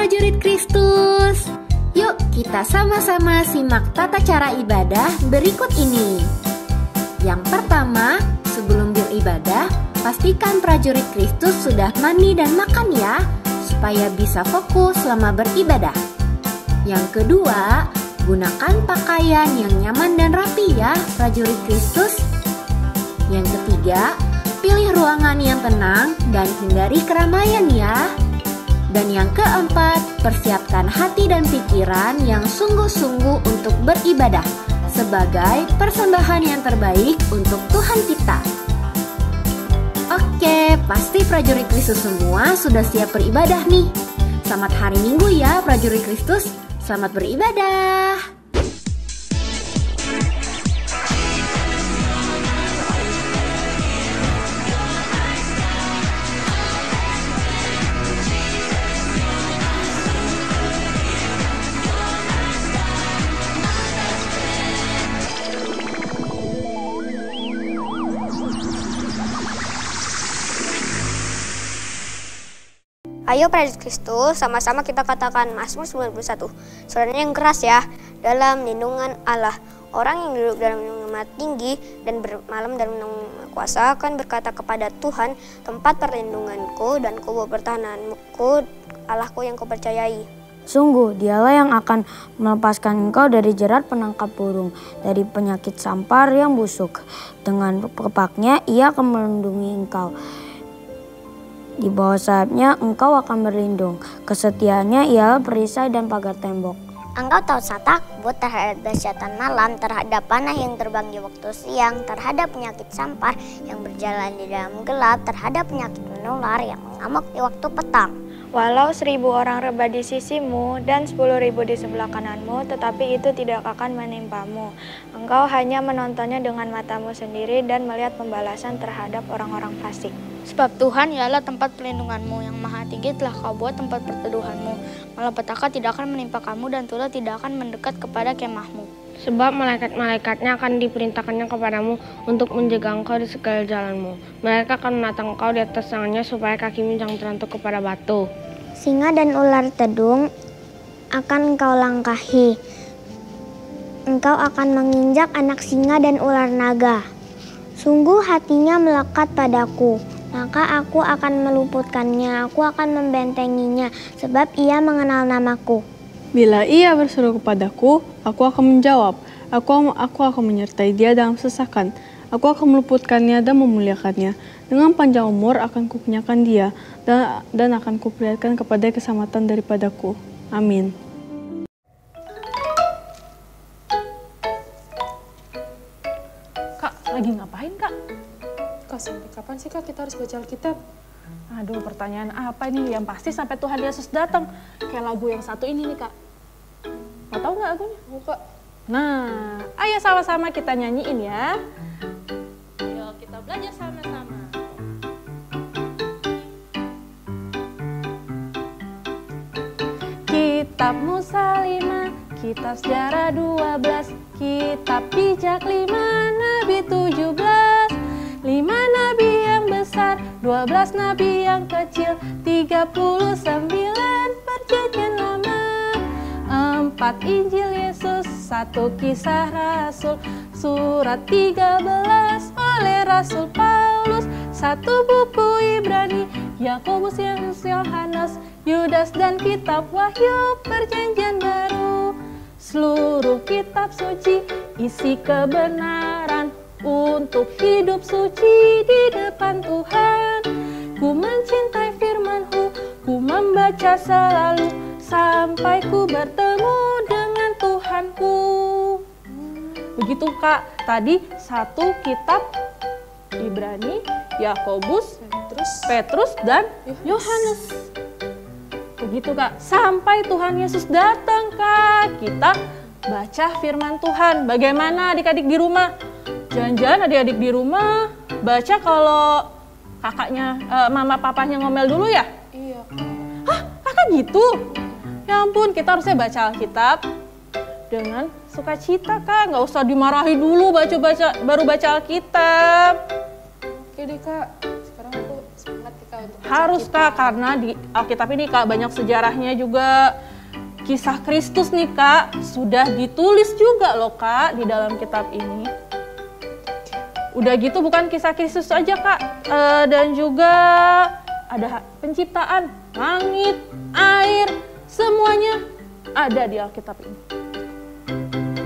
prajurit Kristus. Yuk kita sama-sama simak tata cara ibadah berikut ini. Yang pertama, sebelum beribadah, pastikan prajurit Kristus sudah mandi dan makan ya, supaya bisa fokus selama beribadah. Yang kedua, gunakan pakaian yang nyaman dan rapi ya, prajurit Kristus. Yang ketiga, pilih ruangan yang tenang dan hindari keramaian ya. Dan yang keempat, persiapkan hati dan pikiran yang sungguh-sungguh untuk beribadah sebagai persembahan yang terbaik untuk Tuhan kita. Oke, pasti prajurit Kristus semua sudah siap beribadah nih. Selamat hari Minggu ya prajurit Kristus, selamat beribadah. Ayo prajurit Kristus, sama-sama kita katakan Mazmur 91. Suaranya yang keras ya. Dalam lindungan Allah, orang yang duduk dalam lindungan Maha Tinggi dan bermalam dalam lindungan kuasa akan berkata kepada Tuhan, tempat perlindunganku dan kubu pertahananku, Allahku yang kupercayai. Sungguh, dialah yang akan melepaskan engkau dari jerat penangkap burung, dari penyakit sampar yang busuk. Dengan kepaknya ia akan melindungi engkau. Di bawah sayapnya engkau akan berlindung. Kesetiaannya ialah perisai dan pagar tembok. Engkau tak usah takut terhadap dahsyatan malam, terhadap panah yang terbang di waktu siang, terhadap penyakit sampar yang berjalan di dalam gelap, terhadap penyakit menular yang mengamuk di waktu petang. Walau 1000 orang rebah di sisimu dan 10.000 di sebelah kananmu, tetapi itu tidak akan menimpamu. Engkau hanya menontonnya dengan matamu sendiri dan melihat pembalasan terhadap orang-orang fasik. Sebab Tuhan ialah tempat perlindunganmu, yang Maha Tinggi telah kau buat tempat perteduhanmu. Malapetaka tidak akan menimpa kamu dan tulah tidak akan mendekat kepada kemahmu. Sebab malaikat-malaikatnya akan diperintahkannya kepadamu untuk menjaga engkau di segala jalanmu. Mereka akan menatang engkau di atas tangannya supaya kakimu jangan terantuk kepada batu. Singa dan ular tedung akan engkau langkahi. Engkau akan menginjak anak singa dan ular naga. Sungguh hatinya melekat padaku, maka aku akan meluputkannya, aku akan membentenginya, sebab ia mengenal namaku. Bila ia berseru kepadaku, aku akan menjawab. Aku akan menyertai dia dalam sesakan. Aku akan meluputkannya dan memuliakannya. Dengan panjang umur akan kukenyakan dia, dan akan kuperlihatkan kepada keselamatan daripadaku. Amin. Kak, lagi ngapain kak? Kak, sampai kapan sih kak kita harus baca Alkitab? Aduh, pertanyaan apa ini? Yang pasti sampai Tuhan Yesus datang. Kayak lagu yang satu ini nih kak. Mau tahu nggak lagunya? Mau kak. Nah, ayo sama-sama kita nyanyiin ya. Ayo kita belajar sama-sama. Kitab Musa 5, Kitab Sejarah 12, Kitab Bijak 5, Nabi 17, 5 nabi yang besar, 12 nabi yang kecil, 39 perjanjian lama, 4 Injil Yesus, 1 Kisah Rasul, surat 13 oleh Rasul Paulus, 1 buku Ibrani, Yakobus, Yesus, Yohanes, Yudas dan kitab Wahyu perjanjian baru. Seluruh kitab suci isi kebenaran untuk hidup suci di depan Tuhan. Ku mencintai firman-Mu, ku membaca selalu sampai ku bertemu dengan Tuhanku. Begitu kak, tadi 1 kitab Ibrani, Yakobus, Petrus dan Yohanes. Begitu kak, sampai Tuhan Yesus datang kak, kita baca firman Tuhan. Bagaimana adik-adik di rumah? Jangan-jangan adik-adik di rumah baca kalau kakaknya, mama papanya ngomel dulu ya? Iya. Hah, kakak gitu? Ya ampun, kita harusnya baca Alkitab dengan sukacita kak, nggak usah dimarahi dulu baru baca Alkitab. Oke deh kak, sekarang aku semangat kita untuk Harus Kak, karena di Alkitab ini Kak banyak sejarahnya juga. Kisah Kristus nih Kak, sudah ditulis juga loh Kak di dalam kitab ini. Udah gitu bukan kisah Kristus aja Kak, dan juga ada penciptaan, langit, air, semuanya ada di Alkitab ini.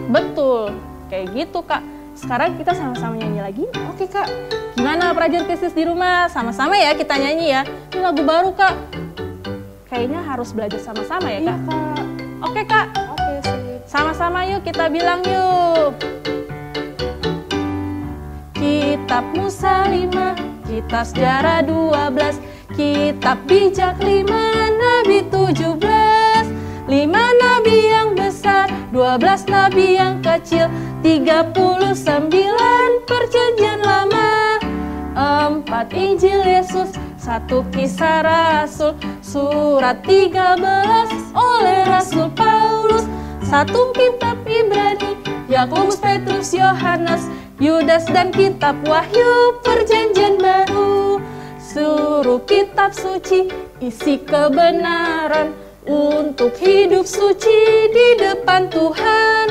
Betul, kayak gitu Kak. Sekarang kita sama-sama nyanyi lagi. Oke Kak, gimana prajurit Kristus di rumah? Sama-sama ya kita nyanyi ya. Ini lagu baru Kak. Kayaknya harus belajar sama-sama ya Kak. Iya, Kak. Oke Kak. Oke sih. Sama-sama yuk kita bilang yuk. Kitab Musa 5, Kitab Sejarah 12, Kitab Bijak 5, Nabi 17, 5 nabi yang besar, 12 nabi yang kecil, 39 perjanjian lama, 4 Injil Yesus, 1 Kisah Rasul, surat 13 oleh Rasul Paulus, 1 Kitab Ibrani, Yakobus, Petrus, Yohanes, Yudas dan Kitab Wahyu Perjanjian Baru. Seluruh kitab suci isi kebenaran untuk hidup suci di depan Tuhan.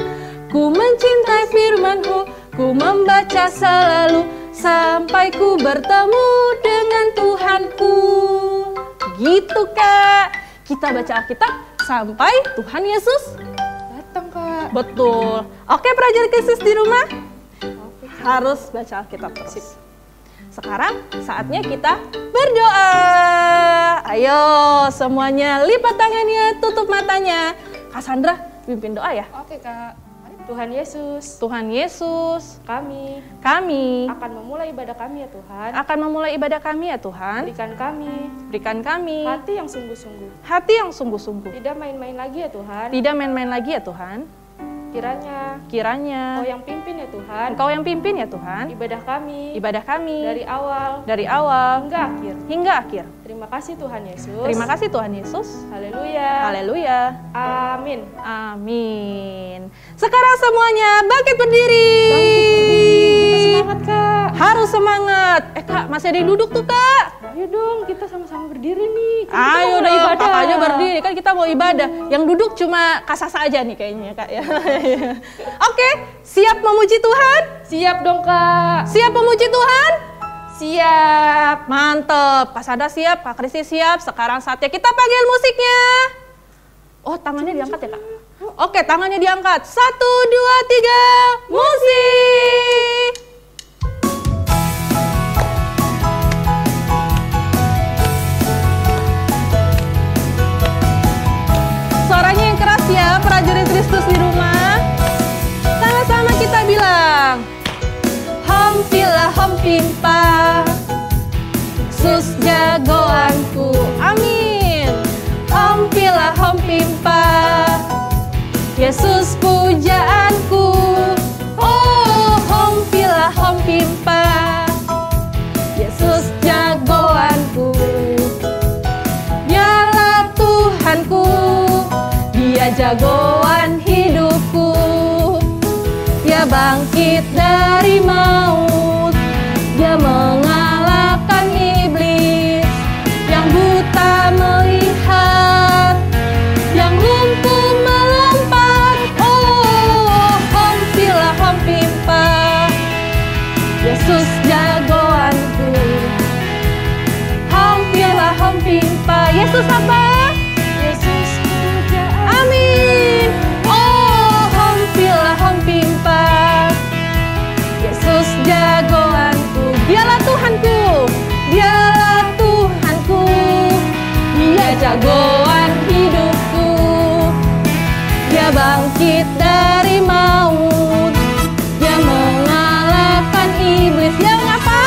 Ku mencintai firman-Mu, ku membaca selalu sampai ku bertemu dengan Tuhanku. Gitu Kak, kita baca Alkitab sampai Tuhan Yesus datang Kak. Betul. Oke prajurit Kristus di rumah, harus baca Alkitab terus. Sekarang saatnya kita berdoa. Ayo semuanya lipat tangannya, tutup matanya. Kak Sandra pimpin doa ya. Oke Kak. Tuhan Yesus, Tuhan Yesus, kami akan memulai ibadah kami ya Tuhan. Akan memulai ibadah kami ya Tuhan. Berikan kami hati yang sungguh-sungguh. Tidak main-main lagi ya Tuhan. Tidak main-main lagi ya Tuhan. Kiranya Engkau yang pimpin ya Tuhan. Engkau yang pimpin ya Tuhan. Ibadah kami dari awal hingga akhir. Terima kasih Tuhan Yesus. Terima kasih Tuhan Yesus. Haleluya. Haleluya. Amin. Amin. Sekarang semuanya bangkit berdiri. Semangat Kak. Harus semangat. Kak, masih ada yang duduk tuh Kak. Ayo dong, kita sama-sama berdiri nih. Ayo dong, kakaknya berdiri. Kan kita mau ibadah. Yang duduk cuma kasasa aja nih kayaknya Kak ya. Oke, siap memuji Tuhan? Siap dong Kak. Siap memuji Tuhan? Siap. Mantep. Kak Sada siap, Kak Kristi siap. Sekarang saatnya kita panggil musiknya. Oh, tangannya diangkat ya Kak? Oke, tangannya diangkat. 1, 2, 3, musik! Suaranya yang keras ya, prajurit Kristus di rumah. Sama-sama kita bilang, Hom pila hom pimpa, Sus jagoanku, amin. Hom pila hom pimpa, Yesus pujaanku. Oh, hom pila hom pimpa, Yesus jagoanku. Dialah Tuhanku, Dia jagoan hidupku. Dia bangkit dari maut, Dia mengalahkan iblis. Yang buta melihat, yang lumpuh melompat. Oh, hom pila hom pimpa, Yesus jagoanku. Hom pila hom pimpa, Yesus apa? Yesus pujaan. Amin. Oh, hom pila hom pimpa, Yesus jagoanku. Dialah Tuhanku, Dialah Tuhanku. Dia jagoan hidupku. Dia bangkit dari maut, Dia mengalahkan iblis. Yang apa?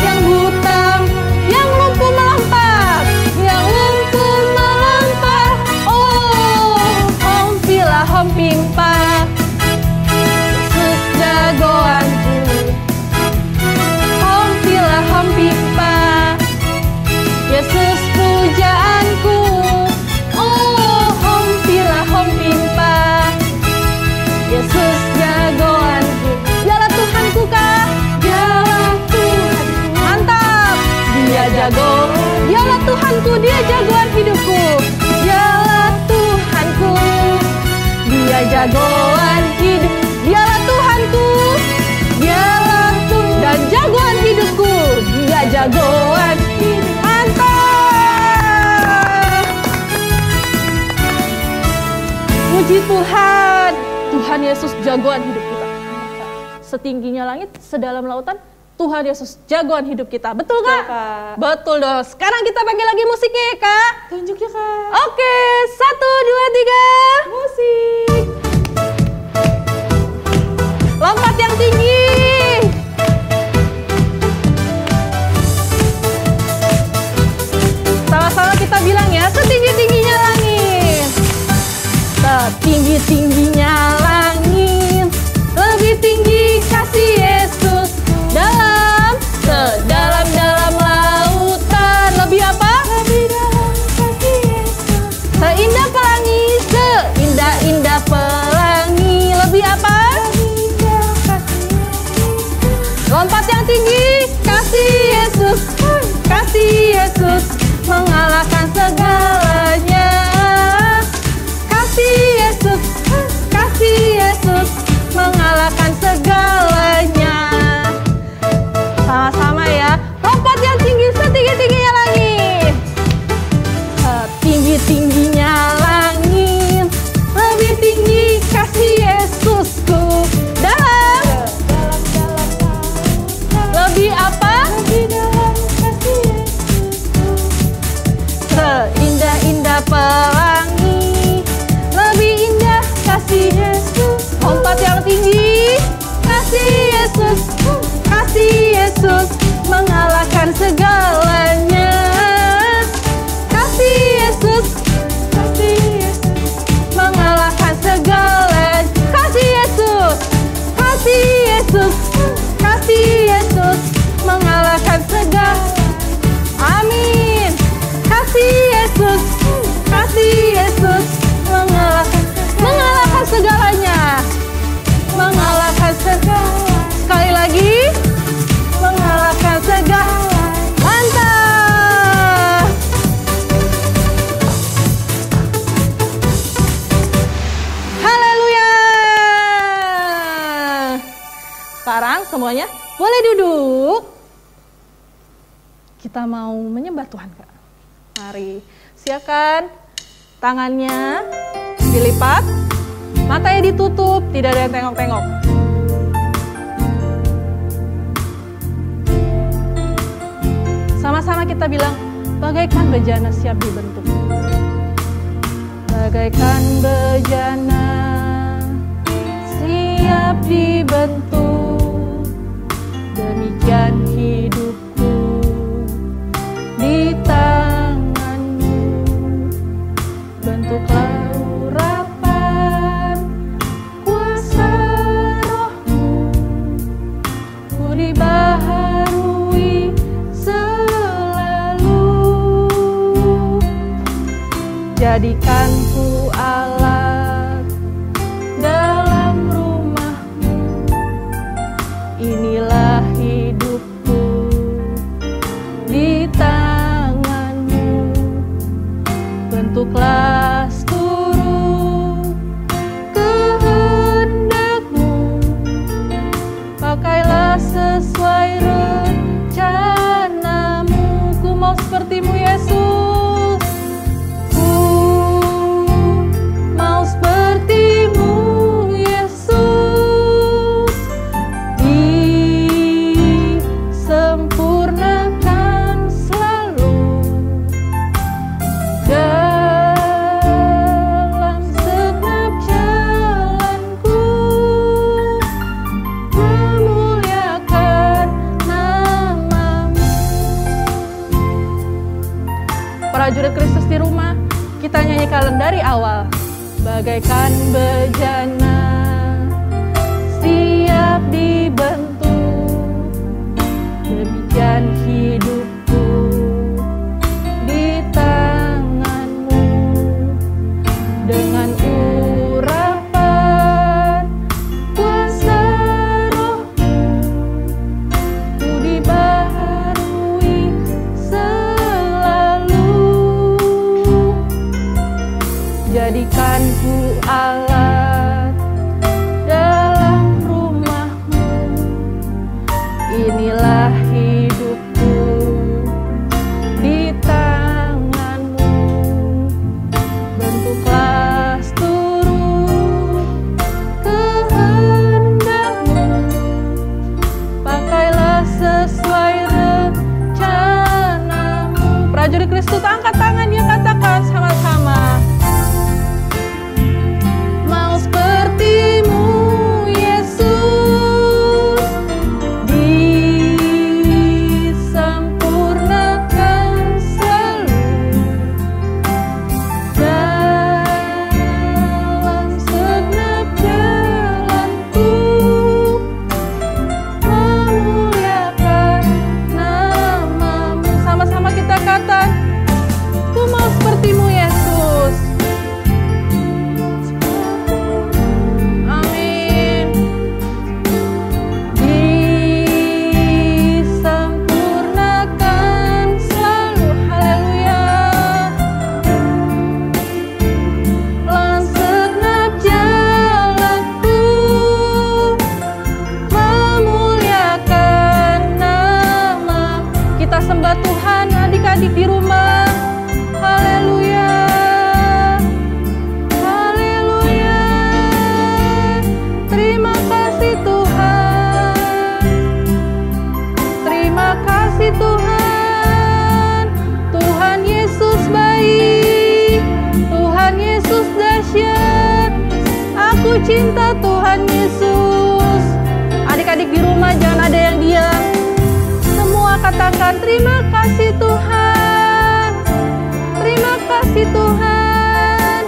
Yang buta, yang lumpuh melompat, yang lumpuh melompat. Oh, hom pila hom pimpa, Yesus jagoanku. Hom pila hom pimpa, Yesus pujaanku. Oh, hom pila hom pimpa, Yesus jagoanku. Dialah Tuhanku Kak. Dialah Tuhanku. Mantap. Dia jago, Dia Dialah Tuhanku, Dia jagoan hidupku. Dialah Tuhanku, Dia jagoan hidup. Dialah Tuhanku, Dialah Tuhan dan jagoan hidupku. Dia jagoan hidup. Mantap. Puji Tuhan. Tuhan Yesus jagoan hidup kita. Setingginya langit, sedalam lautan, Tuhan Yesus jagoan hidup kita. Betul Kak? Betul dong. Sekarang kita pakai lagi musiknya ya Kak. Tunjuk ya Kak. Oke, 1, 2, 3. Musik. Lompat yang tinggi. Sama-sama kita bilang ya, setinggi-tingginya langit. Setinggi-tingginya langit, lebih tinggi kasih Yesus. Sedalam-dalam lautan, lebih apa? Lebih dalam kasih Yesus. Seindah pelangi, seindah-indah pelangi, lebih apa? Lompat yang tinggi, kasih Yesus, kasih Yesus mengalahkan segalanya. Kasih Yesus, kasih Yesus mengalahkan segalanya. Sama-sama ya, lompat yang tinggi, setinggi-tingginya langit. Setinggi-tingginya langit, lebih tinggi kasih Yesusku. Lebih apa? Lebih dalam kasih Yesusku. Seindah-indah pelangi, lebih indah kasih Yesus. Lompat yang tinggi, kasih Yesus, kasih Yesus mengalahkan segalanya. Kasih Yesus, kasih Yesus mengalahkan segalanya. Kasih Yesus, kasih Yesus, kasih Yesus mengalahkan segala. Amin. Kasih Yesus, kasih Yesus mengalahkan segalanya. Mengalahkan segala. Sekali lagi, mengalahkan segala. Mantap. Haleluya. Sekarang semuanya boleh duduk. Kita mau menyembah Tuhan Kak. Mari, siapkan tangannya dilipat, matanya ditutup, tidak ada yang tengok-tengok. Sama-sama kita bilang, bagaikan bejana siap dibentuk. Bagaikan bejana siap dibentuk, demikian hidupku di tanganmu. Bentuklah urapan kuasa rohmu, ku dibaharui selalu. Jadikanku alat dalam rumahmu, inilah hidupku di tanganmu. Bentuklah seluruh kehendakmu, pakailah sesuai rencanamu. Ku mau sepertimu Yesus, ku mau sepertimu Yesus, disempurnakan selalu dalam segenap jalanku, memuliakan namamu. Prajurit Kristus di rumah, kita nyanyikan dari awal. Bagaikan bejana siap dibentuk, demikian hidupku di tanganmu. Dengan urapan kuasa rohmu, ku dibaharui selalu. menyembah Tuhan adik-adik di rumah. Haleluya. Haleluya. Terima kasih Tuhan. Terima kasih Tuhan. Tuhan Yesus baik. Tuhan Yesus dahsyat. Aku cinta Tuhan Yesus. Adik-adik di rumah jangan ada yang diam. Semua katakan terima kasih Tuhan. Terima kasih Tuhan.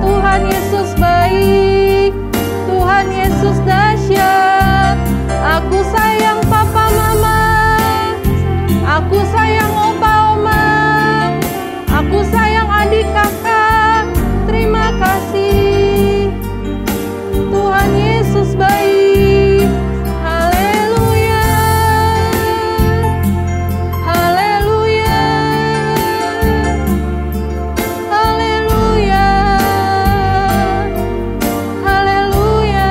Tuhan Yesus baik. Tuhan Yesus dahsyat. Aku sayang papa mama. Aku sayang opa oma. Aku sayang adik kakak. Terima kasih. Tuhan Yesus baik. Haleluya. Haleluya. Haleluya. Haleluya.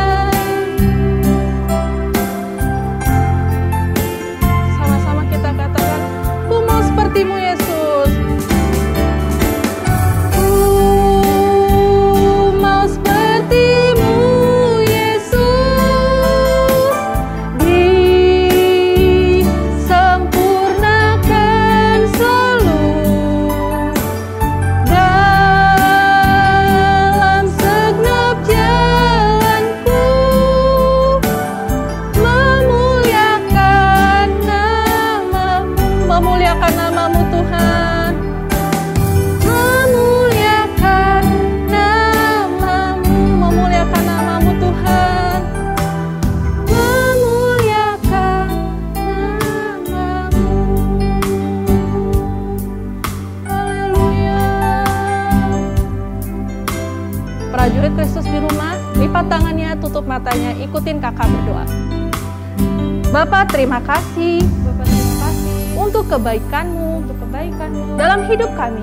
Sama-sama kita katakan, ku mau sepertimu Yesus. Ku mau sepertimu Yesus. Disempurnakan selalu dalam segenap jalanku. Memuliakan namamu Tuhan. Memuliakan namamu. Memuliakan namamu Tuhan. Memuliakan namamu. Haleluya. Prajurit Kristus di rumah, lipat tangannya, tutup matanya, ikutin kakak berdoa. Bapak terima kasih. Bapak terima kasih untuk kebaikan-Mu dalam hidup kami.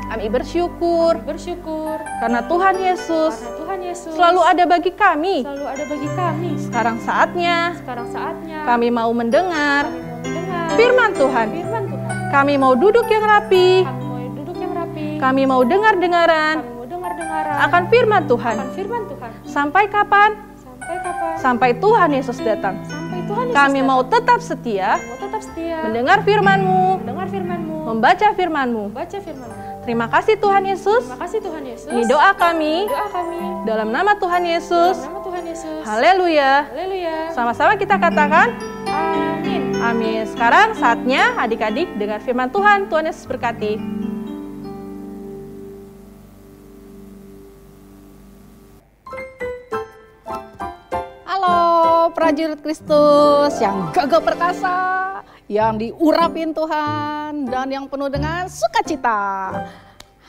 Kami bersyukur karena Tuhan Yesus selalu ada bagi kami. Sekarang saatnya kami mau mendengar firman Tuhan. Kami mau duduk yang rapi. Kami mau dengar-dengaran akan firman Tuhan. Sampai kapan? Sampai Tuhan Yesus datang. Kami mau tetap setia mendengar firman-Mu, membaca firman-Mu. Terima kasih Tuhan Yesus. Ini doa kami dalam nama Tuhan Yesus. Haleluya. Sama-sama kita katakan amin. Amin. Sekarang saatnya adik-adik dengar firman Tuhan. Tuhan Yesus berkati. Halo prajurit Kristus yang gagah perkasa, yang diurapin Tuhan, dan yang penuh dengan sukacita.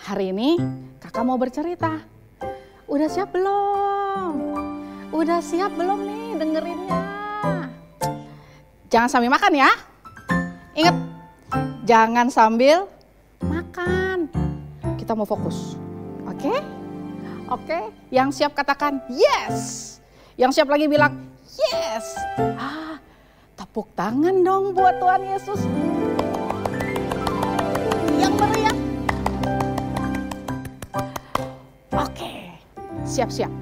Hari ini kakak mau bercerita. Udah siap belum? Udah siap belum nih dengerinnya? Jangan sambil makan ya. Ingat, jangan sambil makan. Kita mau fokus. Oke? Oke, yang siap katakan yes. Yang siap lagi bilang yes. Tepuk tangan dong buat Tuhan Yesus. Yang meriah. Oke, siap-siap.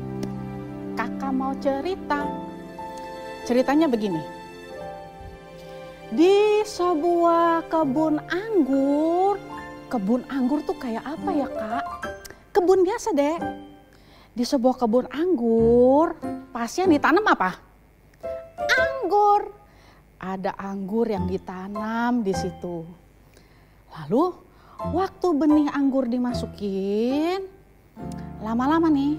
Kakak mau cerita. Ceritanya begini. Di sebuah kebun anggur tuh kayak apa ya kak? Kebun biasa deh. Di sebuah kebun anggur, pasti yang ditanam apa? Anggur. Ada anggur yang ditanam di situ. Lalu waktu benih anggur dimasukin, lama-lama nih,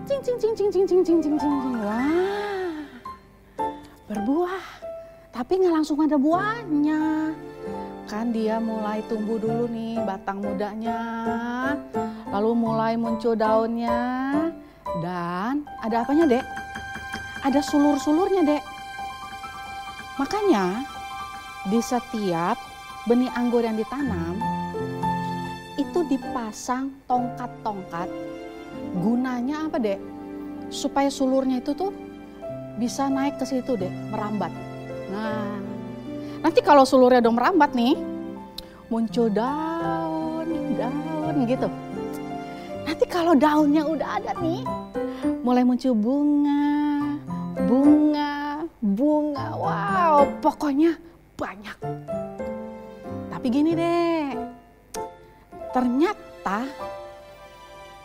cing. Wah, berbuah. Tapi nggak langsung ada buahnya. Kan dia mulai tumbuh dulu nih batang mudanya. Lalu mulai muncul daunnya. Dan ada apanya dek? Ada sulur-sulurnya dek. Makanya di setiap benih anggur yang ditanam itu dipasang tongkat-tongkat. Gunanya apa dek? Supaya sulurnya itu tuh bisa naik ke situ dek, merambat. Nah Nanti kalau seluruhnya udah merambat nih, muncul daun gitu. Nanti kalau daunnya udah ada nih, mulai muncul bunga. Wow, pokoknya banyak. Tapi gini deh, ternyata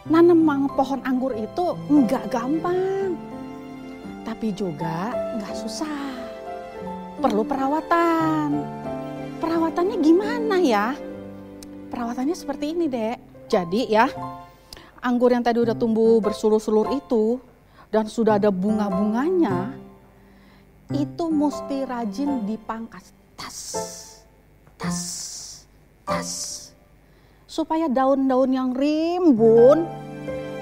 nanam pohon anggur itu nggak gampang, tapi juga nggak susah. Perlu perawatan. Perawatannya gimana ya? Perawatannya seperti ini, Dek. Jadi ya, anggur yang tadi udah tumbuh bersulur-sulur itu dan sudah ada bunga-bunganya, itu mesti rajin dipangkas. Tas. Supaya daun-daun yang rimbun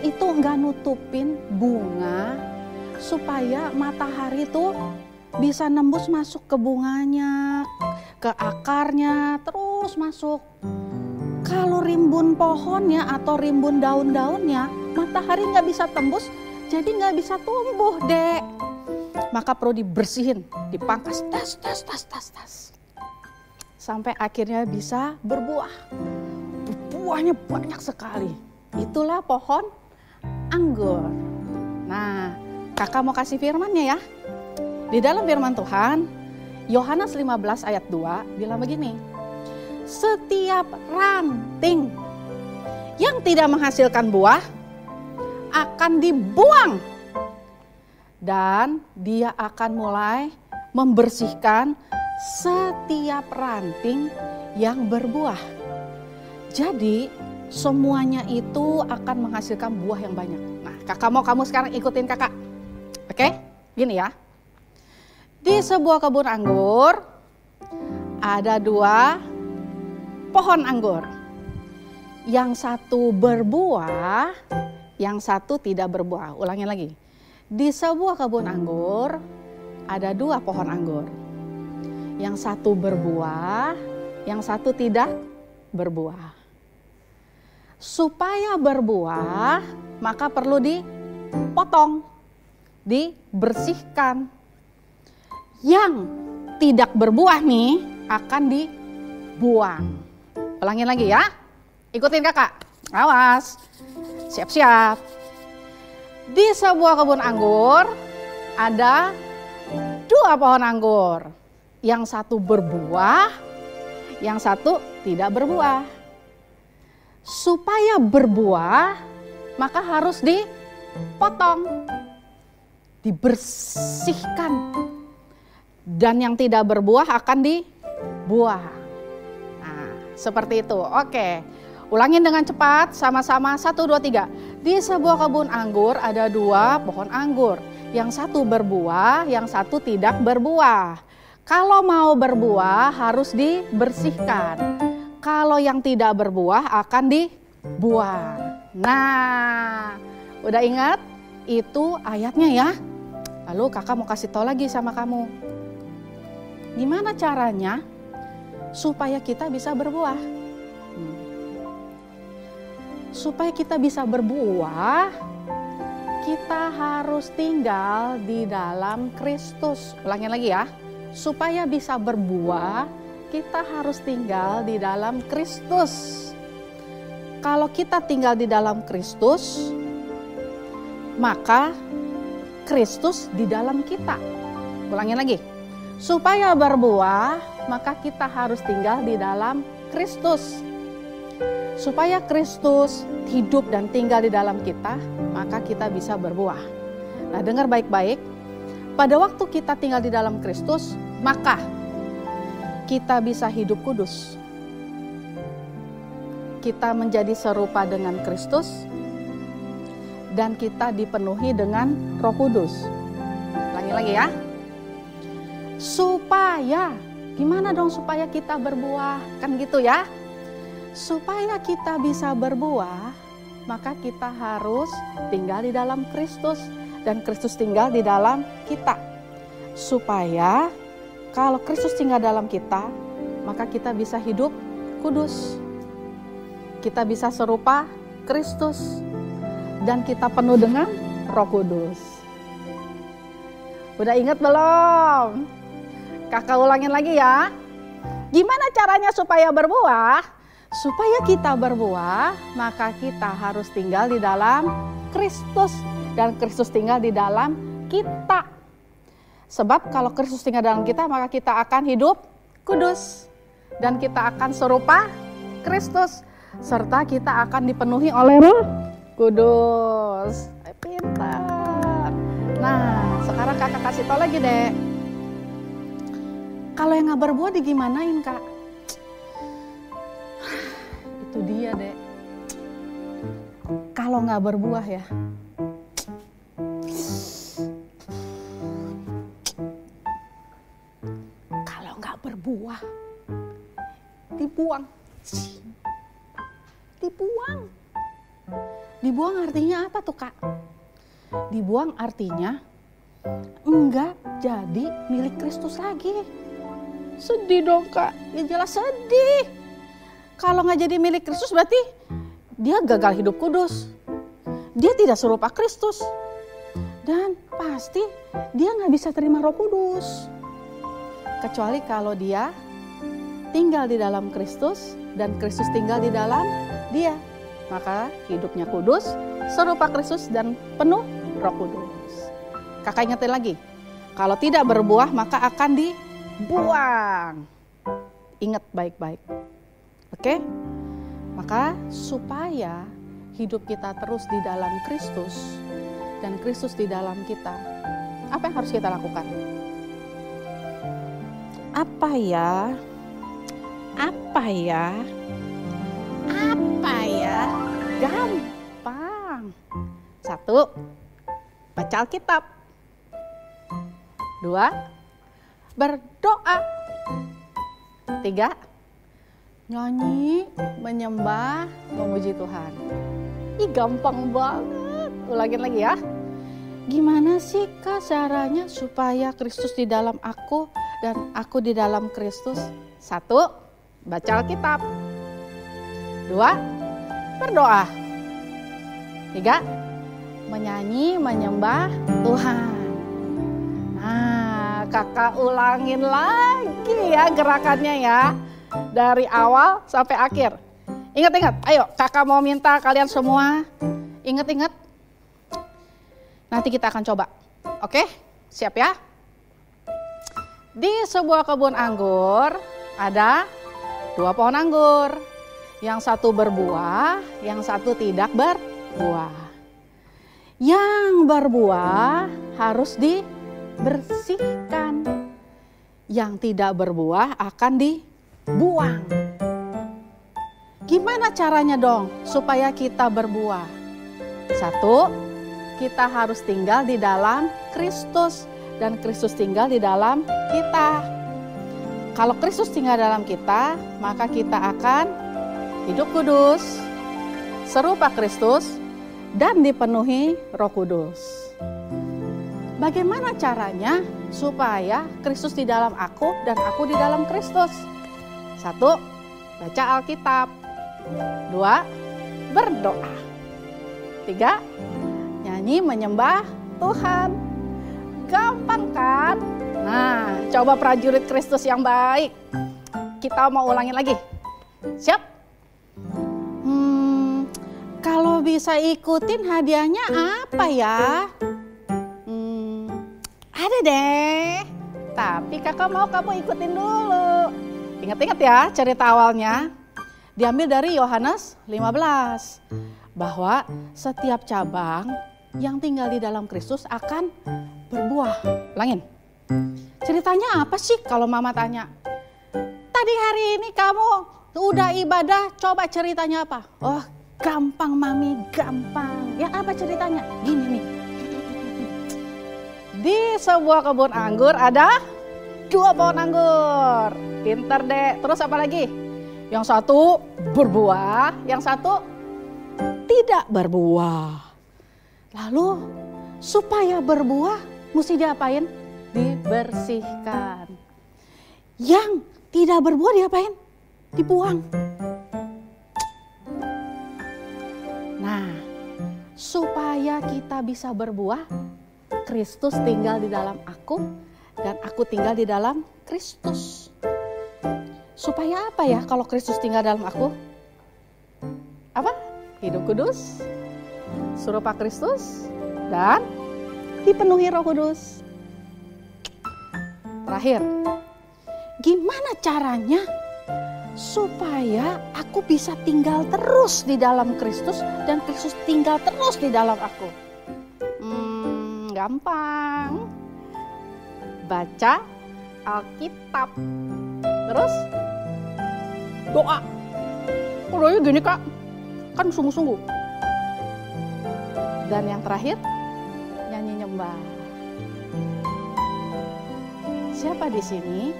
itu nggak nutupin bunga, supaya matahari tuh bisa nembus masuk ke bunganya, ke akarnya, terus masuk. Kalau rimbun pohonnya atau rimbun daun-daunnya, matahari nggak bisa tembus, jadi nggak bisa tumbuh, Dek. Maka perlu dibersihin, dipangkas, tas. Sampai akhirnya bisa berbuah. Buahnya banyak sekali. Itulah pohon anggur. Nah, kakak mau kasih firmannya ya. Di dalam firman Tuhan, Yohanes 15 ayat 2 bilang begini. Setiap ranting yang tidak menghasilkan buah akan dibuang. Dan dia akan mulai membersihkan setiap ranting yang berbuah. Jadi semuanya itu akan menghasilkan buah yang banyak. Nah, kakak mau kamu sekarang ikutin kakak. Oke? Gini ya. Di sebuah kebun anggur ada 2 pohon anggur. Yang satu berbuah, yang satu tidak berbuah. Ulangi lagi. Di sebuah kebun anggur ada 2 pohon anggur. Yang satu berbuah, yang satu tidak berbuah. Supaya berbuah, maka perlu dipotong, dibersihkan. Yang tidak berbuah nih akan dibuang. Ulangin lagi ya. Ikutin kakak. Awas. Siap-siap. Di sebuah kebun anggur ada 2 pohon anggur. Yang satu berbuah, yang satu tidak berbuah. Supaya berbuah, maka harus dipotong, dibersihkan. Dan yang tidak berbuah akan dibuang. Nah, seperti itu. Oke, ulangin dengan cepat, sama-sama 1, 2, 3. Di sebuah kebun anggur ada 2 pohon anggur. Yang satu berbuah, yang satu tidak berbuah. Kalau mau berbuah harus dibersihkan. Kalau yang tidak berbuah akan dibuang. Nah, udah ingat? Itu ayatnya ya. Lalu kakak mau kasih tahu lagi sama kamu. Gimana caranya supaya kita bisa berbuah? Supaya kita bisa berbuah, kita harus tinggal di dalam Kristus. Ulangin lagi ya. Supaya bisa berbuah, kita harus tinggal di dalam Kristus. Kalau kita tinggal di dalam Kristus, maka Kristus di dalam kita. Ulangin lagi. Supaya berbuah, maka kita harus tinggal di dalam Kristus. Supaya Kristus hidup dan tinggal di dalam kita, maka kita bisa berbuah. Nah, dengar baik-baik. Pada waktu kita tinggal di dalam Kristus, maka kita bisa hidup kudus. Kita menjadi serupa dengan Kristus dan kita dipenuhi dengan Roh Kudus. Lagi ya. Supaya, gimana dong supaya kita berbuah? Kan gitu ya. Supaya kita bisa berbuah, maka kita harus tinggal di dalam Kristus. Dan Kristus tinggal di dalam kita. Supaya kalau Kristus tinggal dalam kita, maka kita bisa hidup kudus. Kita bisa serupa Kristus. Dan kita penuh dengan Roh Kudus. Udah ingat belum? Kakak ulangin lagi ya. Gimana caranya supaya berbuah? Supaya kita berbuah, maka kita harus tinggal di dalam Kristus. Dan Kristus tinggal di dalam kita. Sebab kalau Kristus tinggal dalam kita, maka kita akan hidup kudus. Dan kita akan serupa Kristus. Serta kita akan dipenuhi oleh Roh Kudus. Pintar. Nah, sekarang kakak kasih tau lagi deh. Kalau yang gak berbuah digimanain kak? Itu dia deh. Kalau gak berbuah ya. Kalau gak berbuah, dibuang. Dibuang. Dibuang artinya apa tuh kak? Dibuang artinya enggak jadi milik Kristus lagi. Sedih dong kak, ya jelas sedih. Kalau nggak jadi milik Kristus berarti dia gagal hidup kudus. Dia tidak serupa Kristus. Dan pasti dia nggak bisa terima Roh Kudus. Kecuali kalau dia tinggal di dalam Kristus dan Kristus tinggal di dalam dia. Maka hidupnya kudus, serupa Kristus dan penuh Roh Kudus. Kakak ingetin lagi, kalau tidak berbuah maka akan dibuang. Ingat baik-baik. Oke? Maka supaya hidup kita terus di dalam Kristus dan Kristus di dalam kita, apa yang harus kita lakukan? Apa ya? Gampang. 1, baca Alkitab. 2, berdoa. 3, nyanyi, menyembah, memuji Tuhan. Ih, gampang banget. Ulangin lagi ya. Gimana sih kak caranya supaya Kristus di dalam aku dan aku di dalam Kristus? 1, baca Alkitab. 2, berdoa. 3, menyanyi, menyembah Tuhan. Nah, kakak ulangin lagi ya gerakannya ya. Dari awal sampai akhir. Ingat-ingat, ayo kakak mau minta kalian semua ingat-ingat. Nanti kita akan coba. Oke, siap ya? Di sebuah kebun anggur ada 2 pohon anggur. Yang satu berbuah, yang satu tidak berbuah. Yang berbuah harus dibersihkan. Yang tidak berbuah akan dibuang. Gimana caranya dong supaya kita berbuah? 1, kita harus tinggal di dalam Kristus dan Kristus tinggal di dalam kita. Kalau Kristus tinggal dalam kita, maka kita akan hidup kudus, serupa Kristus, dan dipenuhi Roh Kudus. Bagaimana caranya supaya Kristus di dalam aku dan aku di dalam Kristus? 1, baca Alkitab. 2, berdoa. 3, nyanyi menyembah Tuhan. Gampang kan? Nah, coba prajurit Kristus yang baik. Kita mau ulangin lagi. Siap? Kalau bisa ikutin hadiahnya apa ya? Ada deh. Tapi kakak mau kamu ikutin dulu. Ingat-ingat ya cerita awalnya. Diambil dari Yohanes 15. Bahwa setiap cabang yang tinggal di dalam Kristus akan berbuah. Ulangin. Ceritanya apa sih kalau mama tanya? Tadi hari ini kamu udah ibadah, coba ceritanya apa? Oh, gampang mami, gampang. Ya apa ceritanya? Gini nih. Di sebuah kebun anggur ada 2 pohon anggur. Pinter deh. Terus apa lagi? Yang satu berbuah, yang satu tidak berbuah. Lalu supaya berbuah mesti diapain? Dibersihkan. Yang tidak berbuah diapain? Dibuang. Nah, supaya kita bisa berbuah, Kristus tinggal di dalam aku dan aku tinggal di dalam Kristus. Supaya apa ya kalau Kristus tinggal dalam aku? Apa? Hidup kudus, serupa Kristus, dan dipenuhi Roh Kudus. Terakhir, gimana caranya supaya aku bisa tinggal terus di dalam Kristus dan Kristus tinggal terus di dalam aku? Gampang. Baca Alkitab. Terus doa. Doanya gini Kak, kan sungguh-sungguh. Dan yang terakhir, nyanyi nyembah. Siapa di sini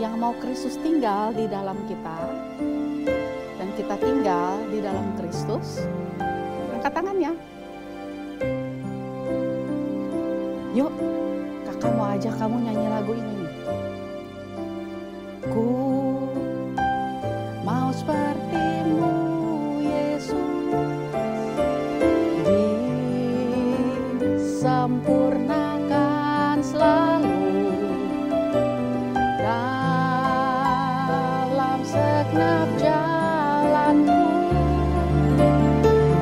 yang mau Kristus tinggal di dalam kita dan kita tinggal di dalam Kristus? Angkat tangannya. Yuk, kakak mau ajak kamu nyanyi lagu ini nih. Ku mau seperti-Mu Yesus, disempurnakan selalu dalam segenap jalanku,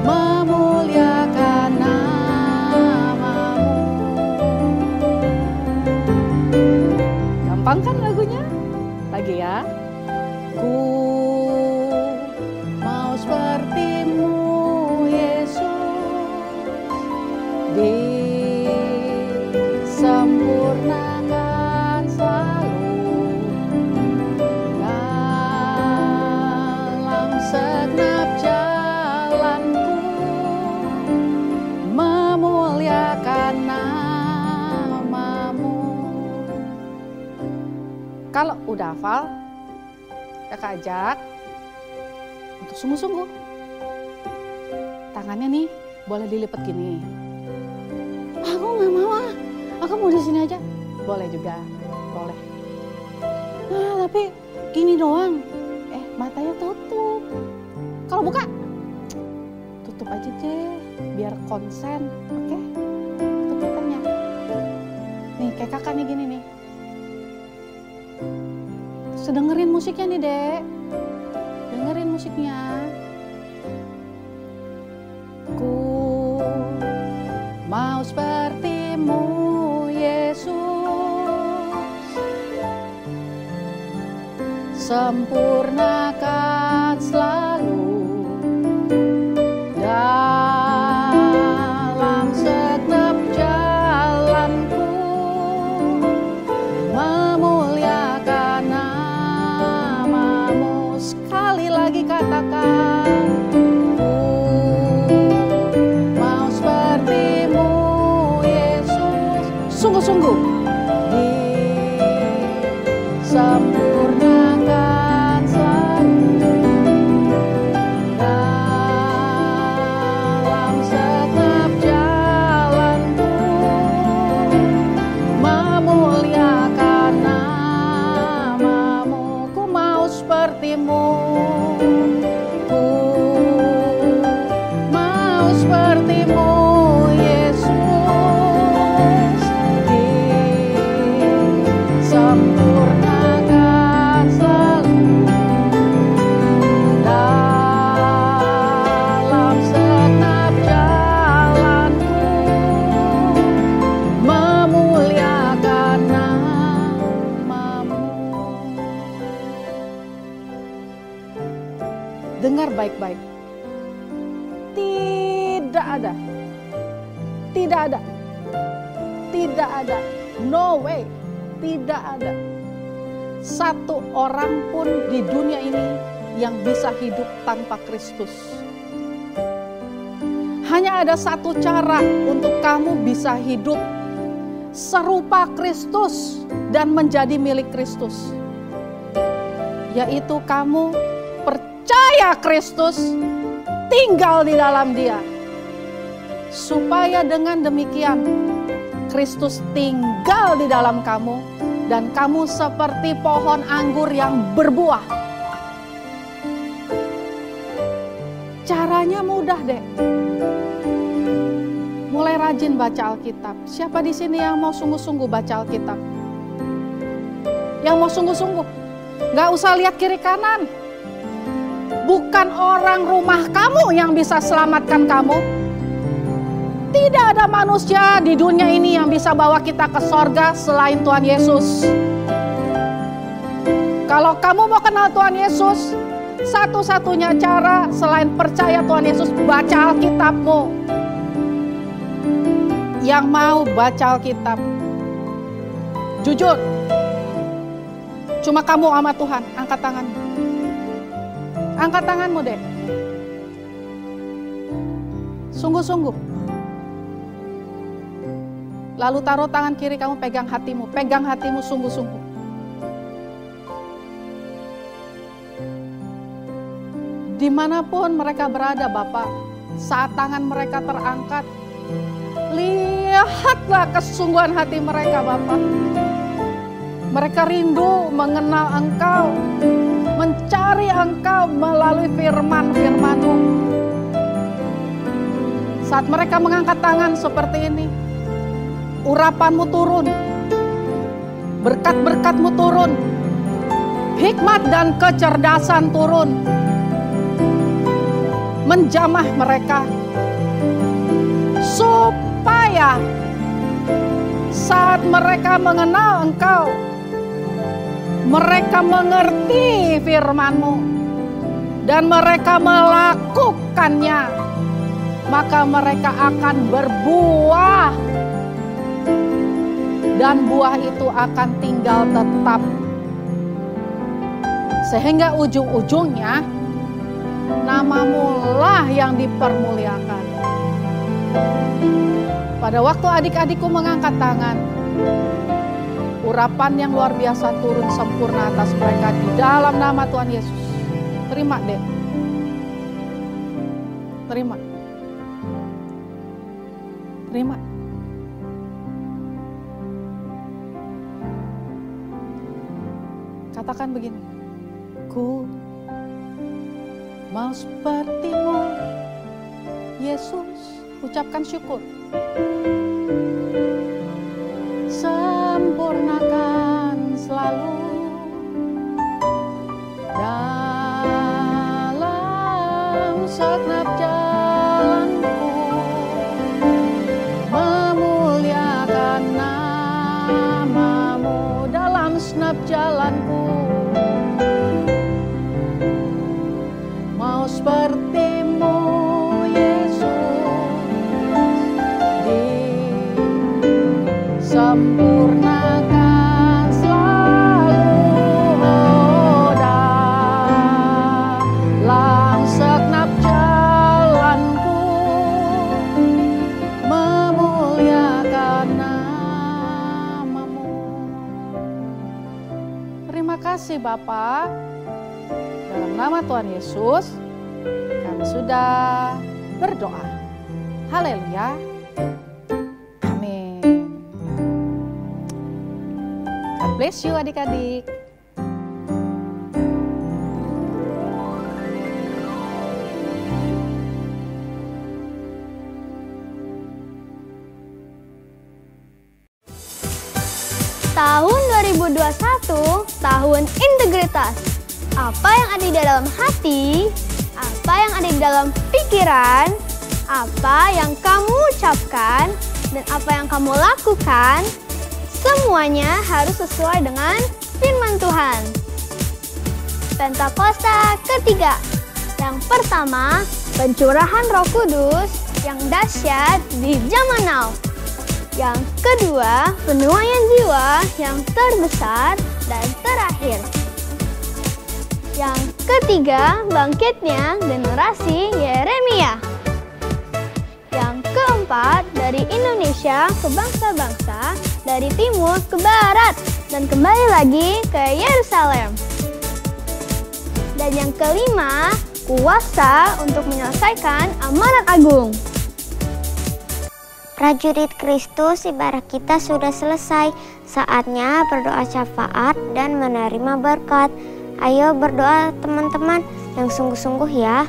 memuliakan nama-Mu. Gampang kan lagunya? Lagi ya. Ku mau seperti-Mu Yesus, disempurnakan selalu dalam segenap jalanku, memuliakan nama-Mu. Kalau udah hafal, kakak ajak untuk sungguh-sungguh. Tangannya nih boleh dilipat gini. Aku nggak mau aku mau di sini aja. Boleh juga, boleh. Nah tapi gini doang. Matanya tutup. Kalau buka, tutup aja deh, biar konsen. Oke? Tutup matanya. Nih kayak kakak nih gini nih. Dengerin musiknya nih Dek, dengerin musiknya. Ku mau seperti-Mu Yesus, sempurnakan selalu dalam segenap jalanku, memuliakan nama-Mu. Sekali lagi katakan, ku mau seperti-Mu Yesus, sungguh-sungguh disempurnakan selalu dalam setiap jalanku, memuliakan nama-Mu. Ku mau seperti-Mu, ku mau seperti-Mu Yesus, disempurnakan selalu dalam segenap jalanku, memuliakan nama-Mu. Dengar baik-baik. Tidak ada, no way, tidak ada satu orang pun di dunia ini yang bisa hidup tanpa Kristus. Hanya ada satu cara untuk kamu bisa hidup serupa Kristus dan menjadi milik Kristus, yaitu kamu percaya Kristus, tinggal di dalam Dia, supaya dengan demikian Kristus tinggal di dalam kamu dan kamu seperti pohon anggur yang berbuah. Caranya mudah deh. Mulai rajin baca Alkitab. Siapa di sini yang mau sungguh-sungguh baca Alkitab? Yang mau sungguh-sungguh? Gak usah lihat kiri kanan. Bukan orang rumah kamu yang bisa selamatkan kamu. Tidak ada manusia di dunia ini yang bisa bawa kita ke sorga selain Tuhan Yesus. Kalau kamu mau kenal Tuhan Yesus, satu-satunya cara selain percaya Tuhan Yesus, baca Alkitabmu. Yang mau baca Alkitab, jujur, cuma kamu sama Tuhan. Angkat tanganmu. Angkat tanganmu deh. Sungguh-sungguh. Lalu taruh tangan kiri kamu, pegang hatimu. Pegang hatimu sungguh-sungguh. Dimanapun mereka berada Bapak, saat tangan mereka terangkat, lihatlah kesungguhan hati mereka Bapak. Mereka rindu mengenal Engkau, mencari Engkau melalui firman-firman-Mu. Saat mereka mengangkat tangan seperti ini, urapan-Mu turun, berkat-berkat-Mu turun, hikmat dan kecerdasan turun, menjamah mereka, supaya saat mereka mengenal Engkau, mereka mengerti firman-Mu dan mereka melakukannya, maka mereka akan berbuah dan buah itu akan tinggal tetap, sehingga ujung-ujungnya nama-Mu lah yang dipermuliakan. Pada waktu adik-adikku mengangkat tangan, urapan yang luar biasa turun sempurna atas mereka di dalam nama Tuhan Yesus. Terima deh. Terima. Terima. Katakan begini, ku mau seperti-Mu, Yesus. Ucapkan syukur. Sempurnakan selalu dalam segenap jalanku, memuliakan nama-Mu dalam segenap jalanku. Mau seperti-Mu, sempurnakan selalu dalam segenap jalanku, memuliakan nama-Mu. Terima kasih Bapa. Dalam nama Tuhan Yesus, kami sudah berdoa. Haleluya. Bless you adik-adik. Tahun 2021, tahun integritas. Apa yang ada di dalam hati, apa yang ada di dalam pikiran, apa yang kamu ucapkan, dan apa yang kamu lakukan, semuanya harus sesuai dengan firman Tuhan. Pentakosta ketiga. Yang pertama, pencurahan Roh Kudus yang dahsyat di zaman now. Yang kedua, penuaian jiwa yang terbesar dan terakhir. Yang ketiga, bangkitnya generasi Yeremia. Yang keempat, dari Indonesia ke bangsa-bangsa, dari timur ke barat, dan kembali lagi ke Yerusalem. Dan yang kelima, kuasa untuk menyelesaikan amanat agung. Prajurit Kristus, ibadah kita sudah selesai. Saatnya berdoa syafaat dan menerima berkat. Ayo berdoa teman-teman yang sungguh-sungguh ya.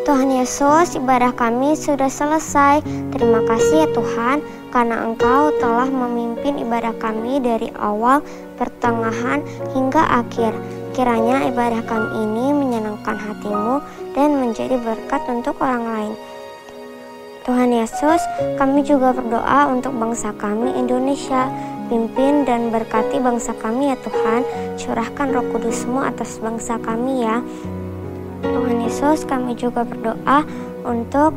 Tuhan Yesus, ibadah kami sudah selesai. Terima kasih ya Tuhan karena Engkau telah memimpin ibadah kami dari awal, pertengahan, hingga akhir. Kiranya ibadah kami ini menyenangkan hati-Mu dan menjadi berkat untuk orang lain. Tuhan Yesus, kami juga berdoa untuk bangsa kami Indonesia. Pimpin dan berkati bangsa kami ya Tuhan. Curahkan Roh Kudus-Mu atas bangsa kami ya. Tuhan Yesus, kami juga berdoa untuk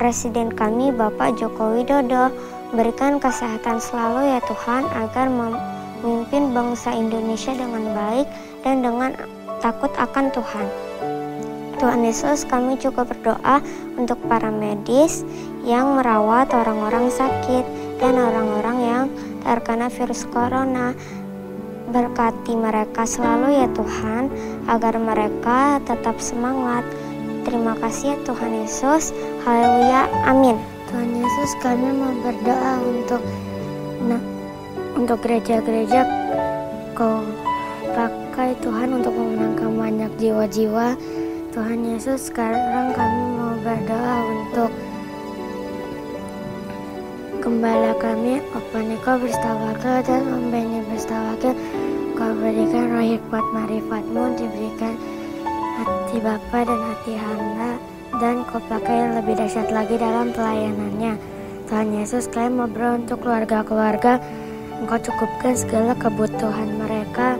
Presiden kami Bapak Joko Widodo. Berikan kesehatan selalu ya Tuhan agar memimpin bangsa Indonesia dengan baik dan dengan takut akan Tuhan. Tuhan Yesus, kami juga berdoa untuk para medis yang merawat orang-orang sakit dan orang-orang yang terkena virus corona. Berkati mereka selalu ya Tuhan, agar mereka tetap semangat. Terima kasih ya Tuhan Yesus. Haleluya, amin. Tuhan Yesus, kami mau berdoa untuk gereja-gereja. Kau pakai Tuhan untuk memenangkan banyak jiwa-jiwa. Tuhan Yesus, sekarang kami mau berdoa untuk gembala kami, Opaniko Berstawakil dan Om Beni Berstawakil. Kau berikan roh hikmat marifat-Mu, diberikan hati Bapa dan hati hamba, dan Kau pakai lebih dahsyat lagi dalam pelayanannya. Tuhan Yesus, kami mau berdoa untuk keluarga-keluarga. Engkau cukupkan segala kebutuhan mereka,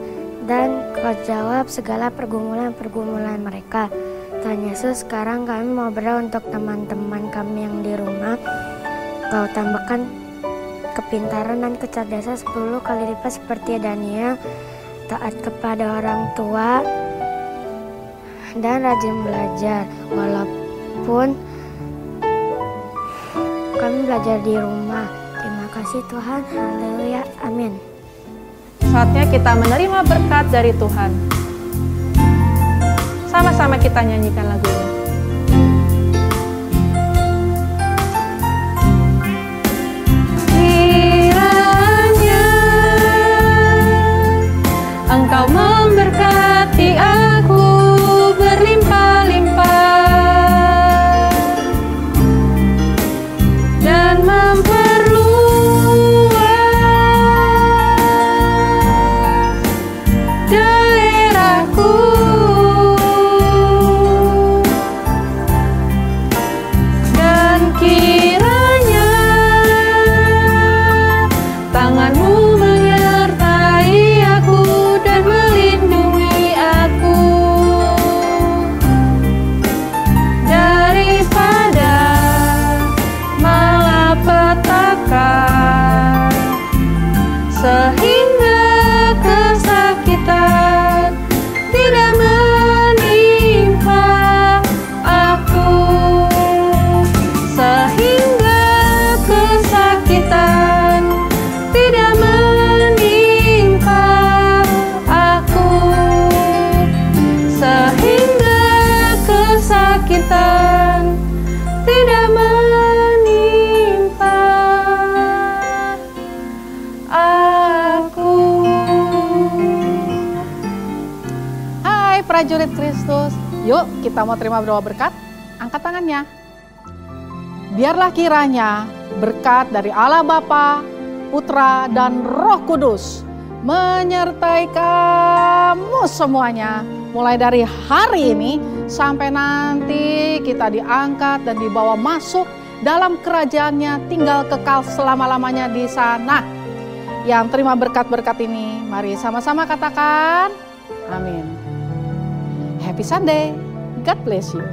dan Kau jawab segala pergumulan-pergumulan mereka. Tuhan Yesus, sekarang kami mau berdoa untuk teman-teman kami yang di rumah. Kau tambahkan kepintaran dan kecerdasan 10 kali lipat seperti Daniel, taat kepada orang tua, dan rajin belajar. Walaupun kami belajar di rumah. Terima kasih Tuhan. Haleluya. Amin. Saatnya kita menerima berkat dari Tuhan. Sama-sama kita nyanyikan lagu ini. Kiranya Engkau memberkati aku berlimpah-limpah dan memperluas daerahku. Dan kiranya tangan-Mu menyertai aku dan melindungi aku daripada malapetaka, sehingga kesakitan tidak menimpa aku, sehingga kesakitan tidak menimpa aku, sehingga kesakitan tidak menimpa aku. Hai prajurit Kristus, yuk kita mau terima berdoa berkat. Angkat tangannya. Biarlah kiranya berkat dari Allah Bapa, Putra, dan Roh Kudus menyertai kamu semuanya. Mulai dari hari ini sampai nanti kita diangkat dan dibawa masuk dalam kerajaannya, tinggal kekal selama-lamanya di sana. Yang terima berkat-berkat ini, mari sama-sama katakan amin. Happy Sunday, God bless you.